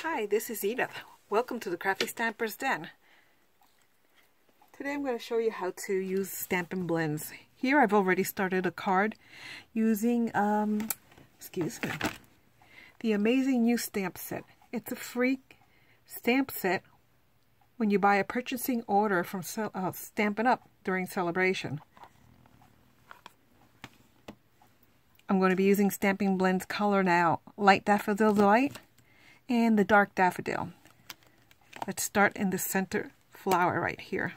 Hi, this is Edith. Welcome to the Crafty Stampers Den. Today I'm going to show you how to use Stampin Blends. Here I've already started a card using, the Amazing New Stamp Set. It's a free stamp set when you buy a purchasing order from Stampin Up during Sale-a-bration. I'm going to be using Stampin Blends color now, Light Daffodil Delight and the Dark Daffodil. Let's start in the center flower right here.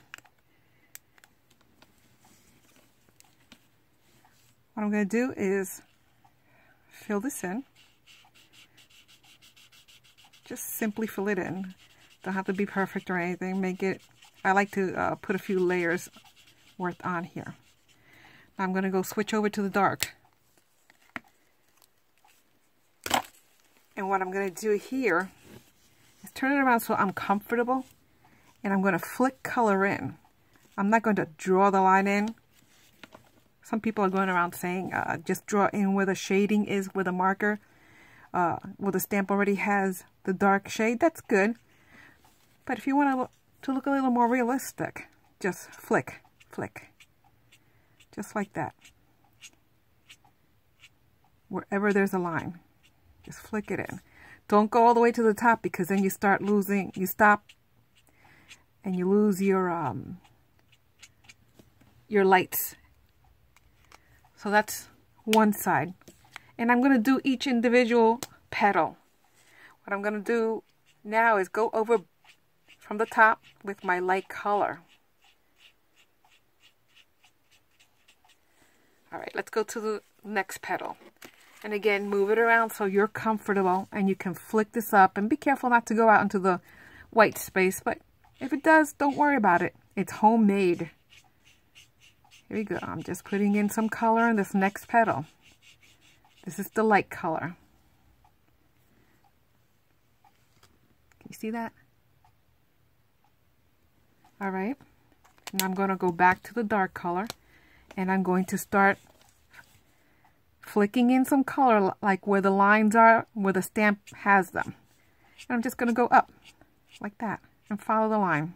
What I'm going to do is fill this in. Just simply fill it in. Don't have to be perfect or anything. Make it, I like to put a few layers worth on here. Now I'm going to go switch over to the dark. And what I'm going to do here is turn it around so I'm comfortable. And I'm going to flick color in. I'm not going to draw the line in. Some people are going around saying just draw in where the shading is with a marker. Where the stamp already has the dark shade. That's good. But if you want to look a little more realistic, just flick, flick. Just like that. Wherever there's a line. Just flick it in. Don't go all the way to the top because then you start losing, you stop and you lose your lights. So that's one side. And I'm going to do each individual petal. What I'm going to do now is go over from the top with my light color. Alright, let's go to the next petal. And again, move it around so you're comfortable and you can flick this up. And be careful not to go out into the white space. But if it does, don't worry about it. It's homemade. Here we go. I'm just putting in some color in this next petal. This is the light color. Can you see that? Alright. Now I'm going to go back to the dark color. And I'm going to start flicking in some color like where the lines are, where the stamp has them. And I'm just going to go up like that and follow the line.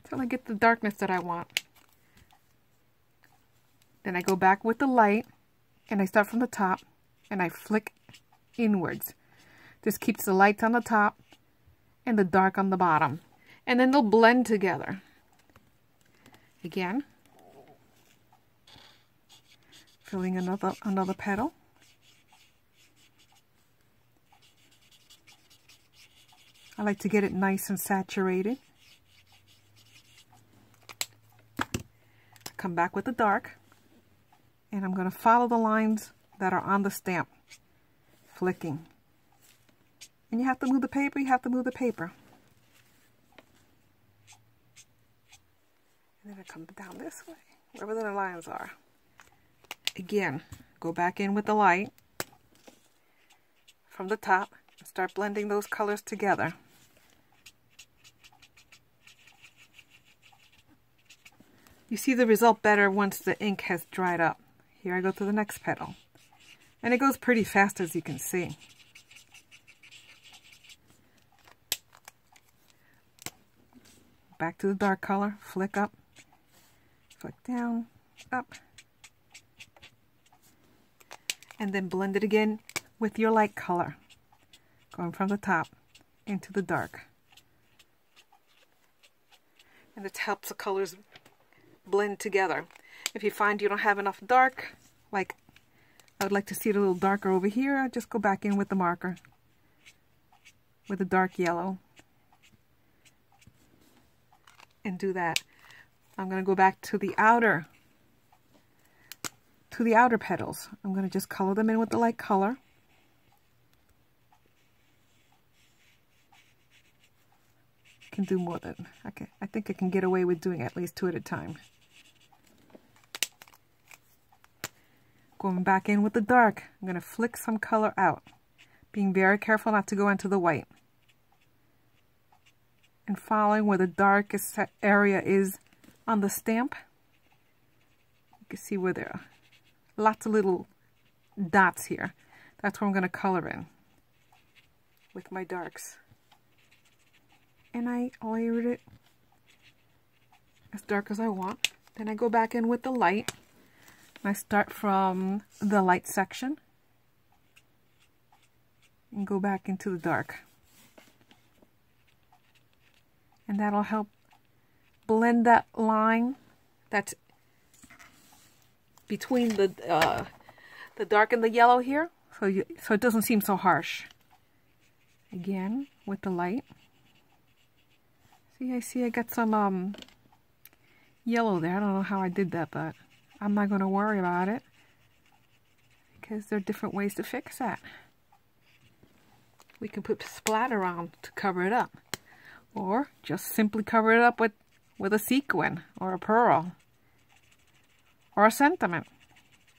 Till I get the darkness that I want. Then I go back with the light and I start from the top and I flick inwards. This keeps the lights on the top and the dark on the bottom. And then they'll blend together. Again, filling another petal. I like to get it nice and saturated. Come back with the dark, and I'm going to follow the lines that are on the stamp, flicking. And you have to move the paper, you have to move the paper. And then I come down this way, wherever the lines are. Again, go back in with the light from the top and start blending those colors together. You see the result better once the ink has dried up. Here I go to the next petal. And it goes pretty fast, as you can see. Back to the dark color, flick up. Flick down, up, and then blend it again with your light color, going from the top into the dark. And it helps the colors blend together. If you find you don't have enough dark, like I would like to see it a little darker over here, I'll just go back in with the marker with a dark yellow and do that. I'm going to go back to the outer petals. I'm going to just color them in with the light color. I can do more than, I think I can get away with doing at least 2 at a time. Going back in with the dark, I'm going to flick some color out. Being very careful not to go into the white. And following where the darkest area is on the stamp. You can see where there are lots of little dots here. That's where I'm going to color in with my darks. And I layered it as dark as I want. Then I go back in with the light. I start from the light section and go back into the dark. And that'll help blend that line that's between the dark and the yellow here, so it doesn't seem so harsh. Again, with the light. See I got some yellow there. I don't know how I did that, but I'm not going to worry about it because there are different ways to fix that. We can put splatter on to cover it up, or just simply cover it up with a sequin or a pearl or a sentiment.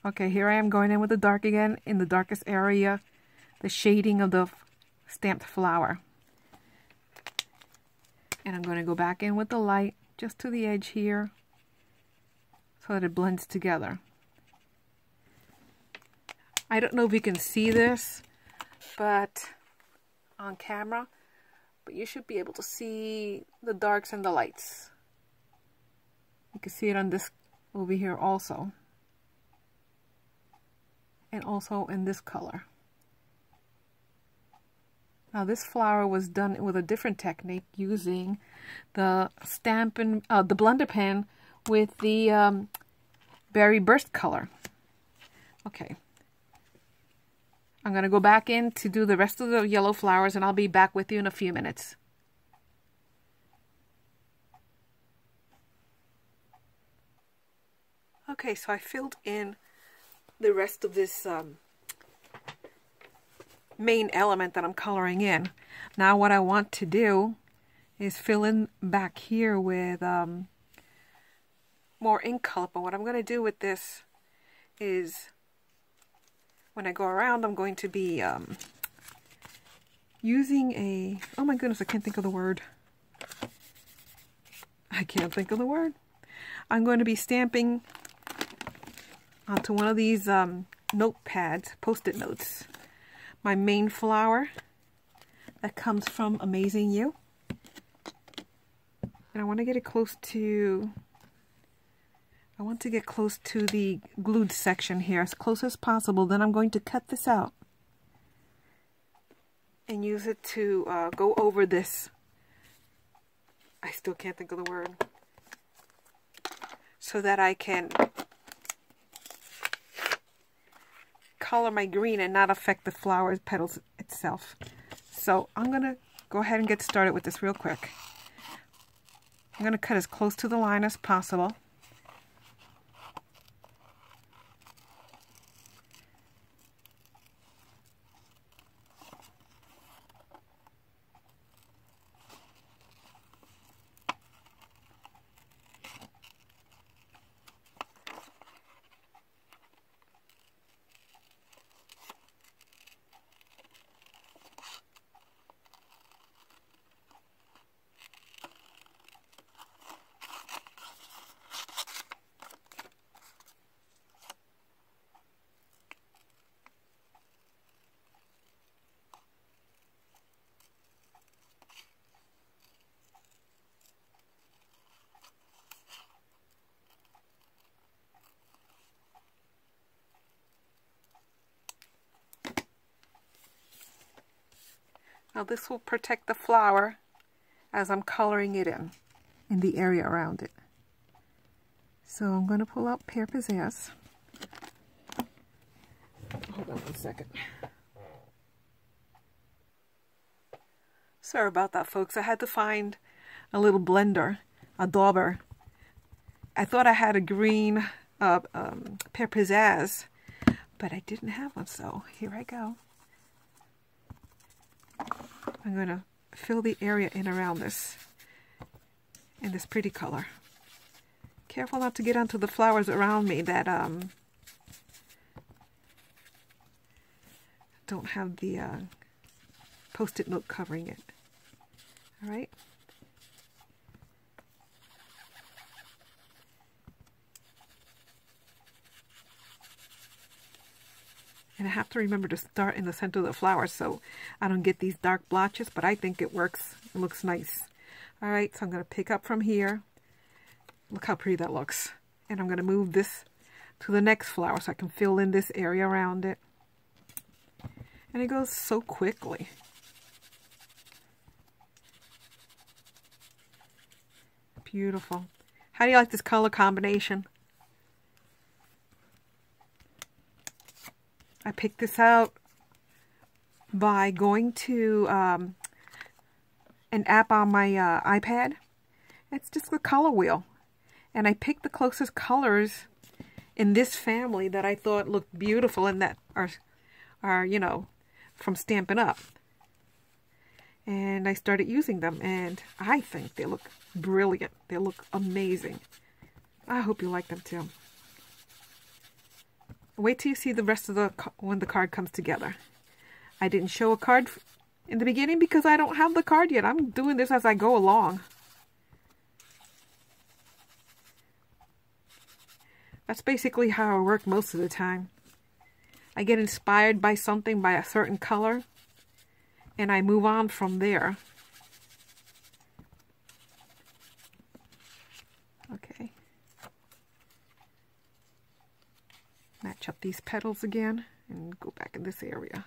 Okay, here I am going in with the dark again in the darkest area, the shading of the stamped flower. And I'm going to go back in with the light just to the edge here so that it blends together. I don't know if you can see this, but on camera, but you should be able to see the darks and the lights. You can see it on this over here also. And also in this color. Now this flower was done with a different technique using the Stampin', the blender pen with the berry burst color. Okay. I'm going to go back in to do the rest of the yellow flowers, and I'll be back with you in a few minutes. Okay, so I filled in the rest of this main element that I'm coloring in. Now what I want to do is fill in back here with more ink color. But what I'm going to do with this is, when I go around, I'm going to be using a, oh my goodness, I can't think of the word. I'm going to be stamping onto one of these notepads, Post-it notes, my main flower that comes from Amazing You. And I want to get it close to, I want to get close to the glued section here, as close as possible. Then I'm going to cut this out and use it to go over this. I still can't think of the word. So that I can color my green and not affect the flower petals itself. So I'm going to go ahead and get started with this real quick. I'm going to cut as close to the line as possible. Now this will protect the flower as I'm coloring it in the area around it. So I'm going to pull out Pear Pizzazz. Hold on 1 second. Sorry about that, folks. I had to find a little blender, a dauber. I thought I had a green Pear Pizzazz, but I didn't have one, so here I go. I'm going to fill the area in around this in this pretty color. Careful not to get onto the flowers around me that don't have the Post-it note covering it. All right. And I have to remember to start in the center of the flower so I don't get these dark blotches, but I think it works. It looks nice. All right, so I'm going to pick up from here. Look how pretty that looks. And I'm going to move this to the next flower so I can fill in this area around it. And it goes so quickly. Beautiful. How do you like this color combination? I picked this out by going to an app on my iPad. It's just a color wheel. And I picked the closest colors in this family that I thought looked beautiful and that are you know, from Stampin' Up. And I started using them, and I think they look brilliant. They look amazing. I hope you like them too. Wait till you see the rest of when the card comes together. I didn't show a card in the beginning because I don't have the card yet. I'm doing this as I go along. That's basically how I work most of the time. I get inspired by something, by a certain color, and I move on from there. Okay. Match up these petals again and go back in this area.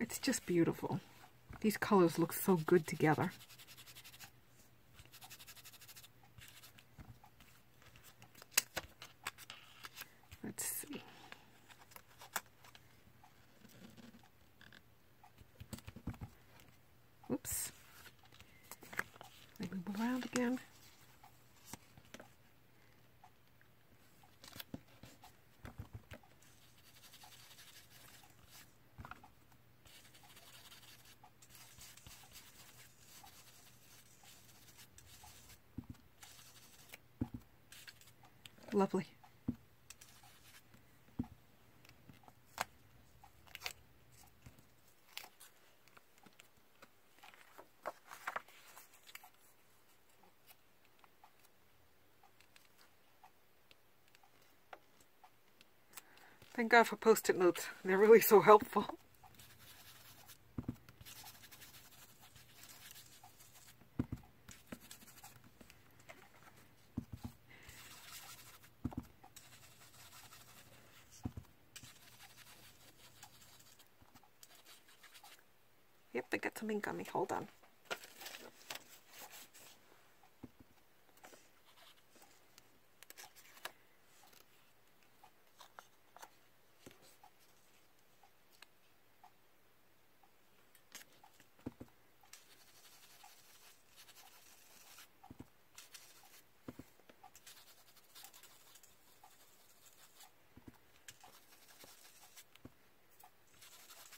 It's just beautiful. These colors look so good together. Let's see. Oops. Let me move around again. Lovely. Thank God for Post-it notes. They're really so helpful. Yep, I got some ink on me. Hold on.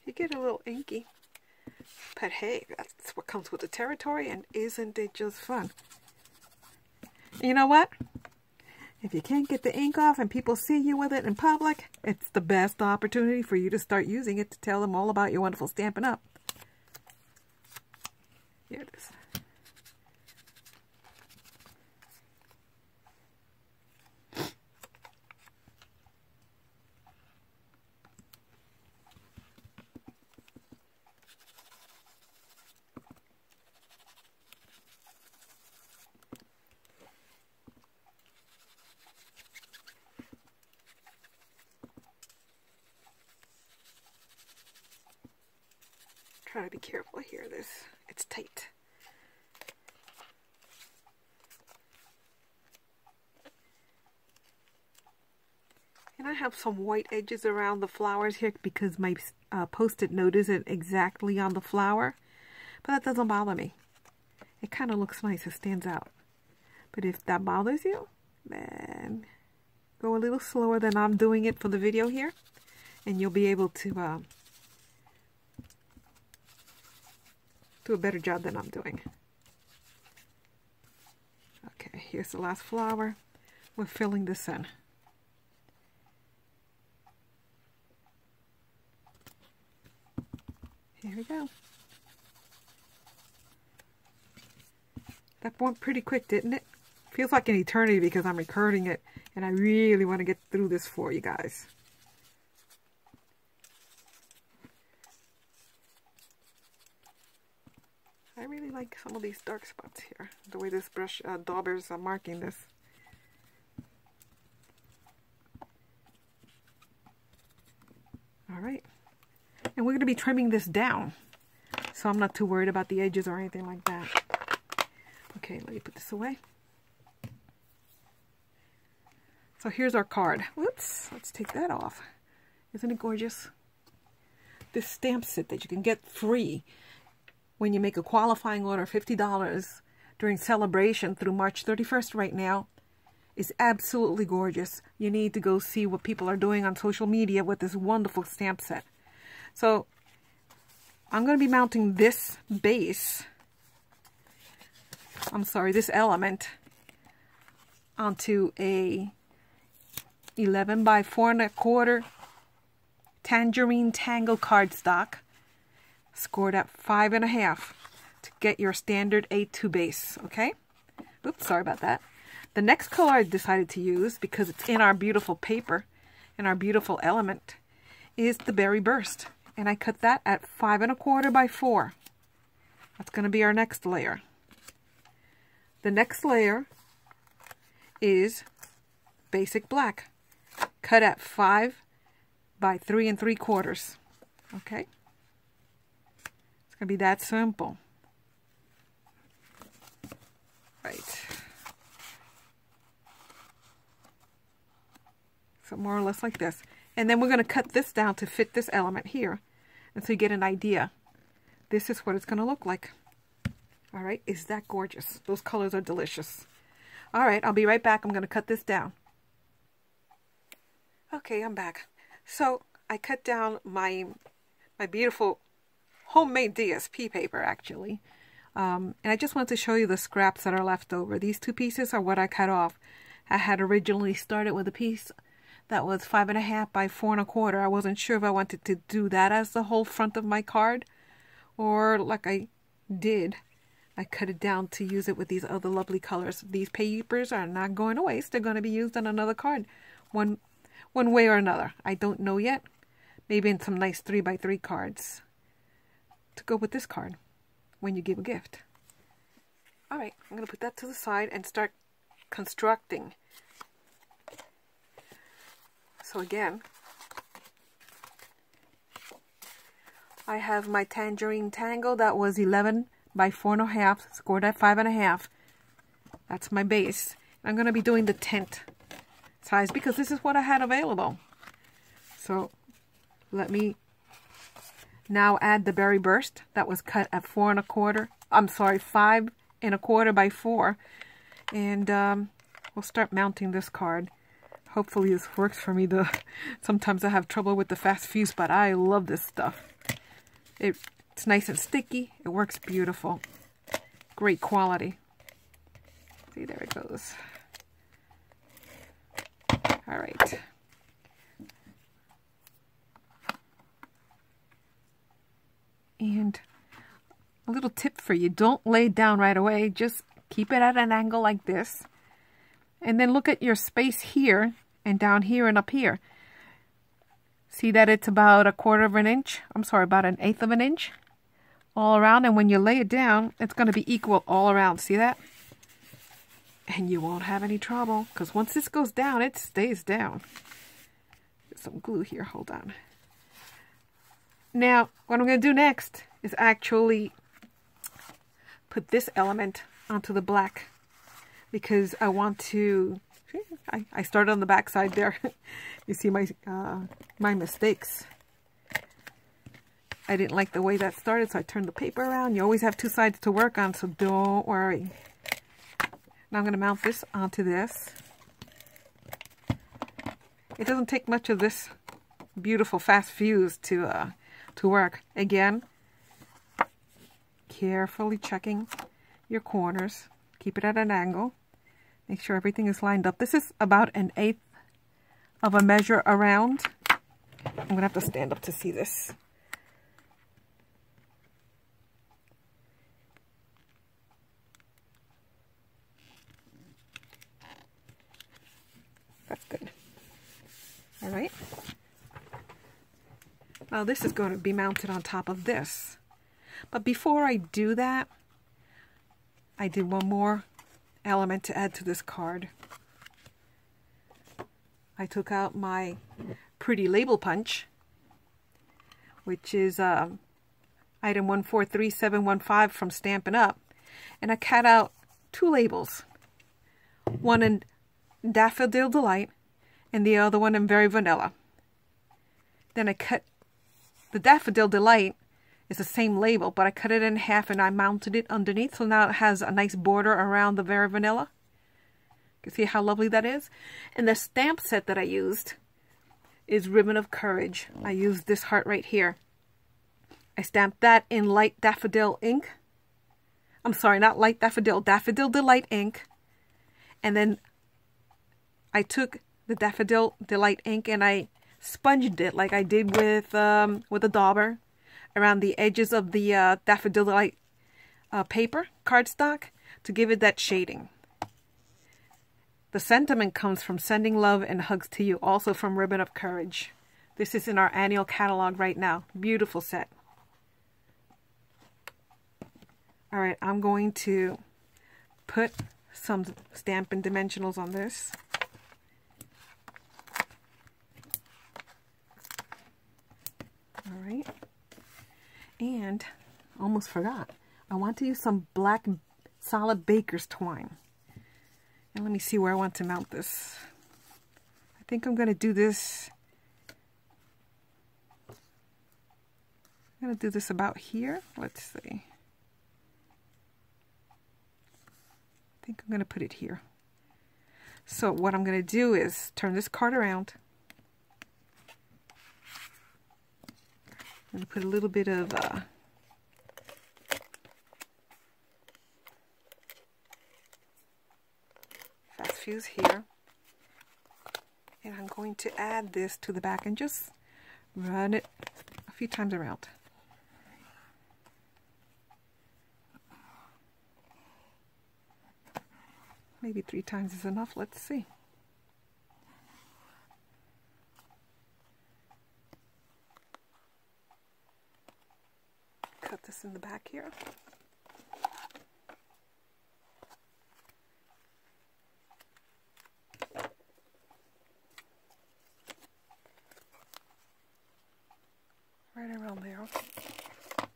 You get a little inky. But hey, that's what comes with the territory, and isn't it just fun? You know what? If you can't get the ink off and people see you with it in public, it's the best opportunity for you to start using it to tell them all about your wonderful Stampin' Up. Here it is. Try to be careful here. It's tight. And I have some white edges around the flowers here because my Post-it note isn't exactly on the flower, but that doesn't bother me. It kind of looks nice. It stands out. But if that bothers you, then go a little slower than I'm doing it for the video here, and you'll be able to do a better job than I'm doing. Okay, here's the last flower. We're filling this in. Here we go. That went pretty quick, didn't it? Feels like an eternity because I'm recording it and I really want to get through this for you guys. I really like some of these dark spots here, the way this brush daubers are marking this. Alright, and we're going to be trimming this down, so I'm not too worried about the edges or anything like that. Okay, let me put this away. So here's our card. Whoops, let's take that off. Isn't it gorgeous? This stamp set that you can get free when you make a qualifying order of $50 during Sale-a-bration through March 31st right now is absolutely gorgeous. You need to go see what people are doing on social media with this wonderful stamp set. So I'm going to be mounting this base, this element onto a 11 by 4 1/4 Tangerine Tangle cardstock, scored at 5.5 to get your standard A2 base, okay? Oops, sorry about that. The next color I decided to use, because it's in our beautiful paper, in our beautiful element, is the Berry Burst. And I cut that at 5 1/4 by 4. That's going to be our next layer. The next layer is Basic Black, cut at 5 by 3 3/4. Okay? It's going to be that simple. Right. So more or less like this. And then we're going to cut this down to fit this element here. And so you get an idea. This is what it's going to look like. All right. Is that gorgeous? Those colors are delicious. All right. I'll be right back. I'm going to cut this down. Okay. I'm back. So I cut down my beautiful homemade DSP paper, actually. And I just wanted to show you the scraps that are left over. These two pieces are what I cut off. I had originally started with a piece that was 5.5 by 4 1/4. I wasn't sure if I wanted to do that as the whole front of my card, or like I did, I cut it down to use it with these other lovely colors. These papers are not going to waste. They're going to be used on another card, one way or another. I don't know yet. Maybe in some nice 3 by 3 cards to go with this card when you give a gift. All right, I'm going to put that to the side and start constructing. So again, I have my Tangerine Tangle that was 11 by 4 1/2, scored at 5.5. That's my base. I'm going to be doing the tint size because this is what I had available. So let me now add the Berry Burst that was cut at 4 1/4. I'm sorry, 5 1/4 by 4. And we'll start mounting this card. Hopefully this works for me. Sometimes I have trouble with the fast fuse, but I love this stuff. It's nice and sticky. It works beautiful. Great quality. See, there it goes. All right. And a little tip for you. Don't lay it down right away. Just keep it at an angle like this. And then look at your space here and down here and up here. See that it's about 1/4 of an inch? I'm sorry, about 1/8 of an inch all around. And when you lay it down, it's going to be equal all around. See that? And you won't have any trouble because once this goes down, it stays down. There's some glue here. Hold on. Now, what I'm going to do next is actually put this element onto the black, because I want to, I started on the back side there. You see my mistakes. I didn't like the way that started, so I turned the paper around. You always have two sides to work on, so don't worry. Now I'm going to mount this onto this. It doesn't take much of this beautiful fast fuse to work. Again, carefully checking your corners. Keep it at an angle. Make sure everything is lined up. This is about 1/8 of a measure around. I'm going to have to stand up to see this. That's good. All right. Now this is going to be mounted on top of this. But before I do that, I did one more element to add to this card. I took out my pretty label punch, which is item 143715 from Stampin' Up. And I cut out two labels. One in Daffodil Delight and the other one in Very Vanilla. Then I cut the Daffodil Delight is the same label, but I cut it in half and I mounted it underneath, so now it has a nice border around the Very Vanilla. You can see how lovely that is. And the stamp set that I used is Ribbon of Courage. I used this heart right here. I stamped that in light daffodil ink. I'm sorry, not light daffodil, Daffodil Delight ink. And then I took the Daffodil Delight ink and I sponged it like I did with a dauber around the edges of the Daffodil Delight paper cardstock to give it that shading. The sentiment comes from Sending Love and Hugs to You, also from Ribbon of Courage. This is in our annual catalog right now. Beautiful set. All right, I'm going to put some Stampin' Dimensionals on this. All right. And, almost forgot, I want to use some black solid baker's twine. And let me see where I want to mount this. I think I'm going to do this. I'm going to do this about here. Let's see. I think I'm going to put it here. So what I'm going to do is turn this card around. I'm going to put a little bit of fast fuse here. And I'm going to add this to the back and just run it a few times around. Maybe 3 times is enough. Let's see. Cut this in the back here. Right around there. I'm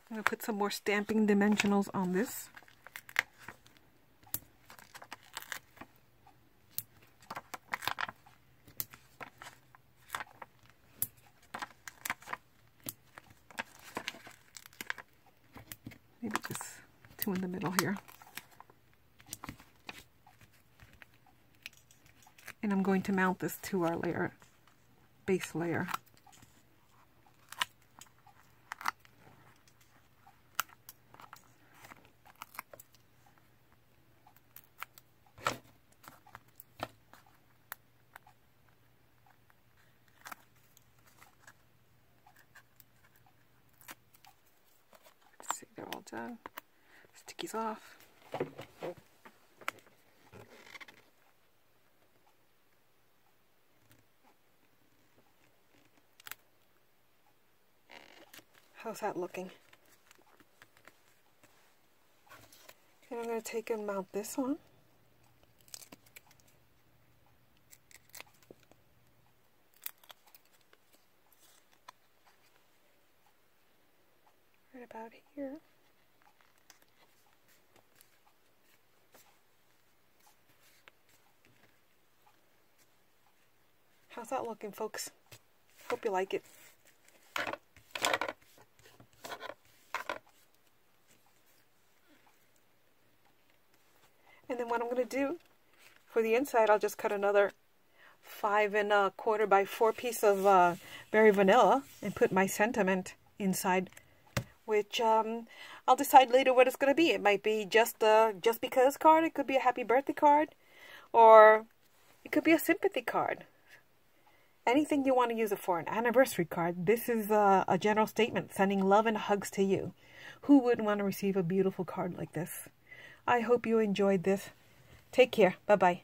going to put some more Stampin' Dimensionals on this. Maybe just 2 in the middle here. And I'm going to mount this to our layer, base layer. See, they're all done. Stickies off. How's that looking? And I'm going to take and mount this one. Right about here. How's that looking, folks? Hope you like it. And then what I'm going to do for the inside, I'll just cut another 5 1/4 by 4 piece of Very Vanilla and put my sentiment inside, which I'll decide later what it's going to be. It might be just because card. It could be a happy birthday card, or it could be a sympathy card. Anything you want to use it for, an anniversary card. This is a general statement, sending love and hugs to you. Who wouldn't want to receive a beautiful card like this? I hope you enjoyed this. Take care. Bye-bye.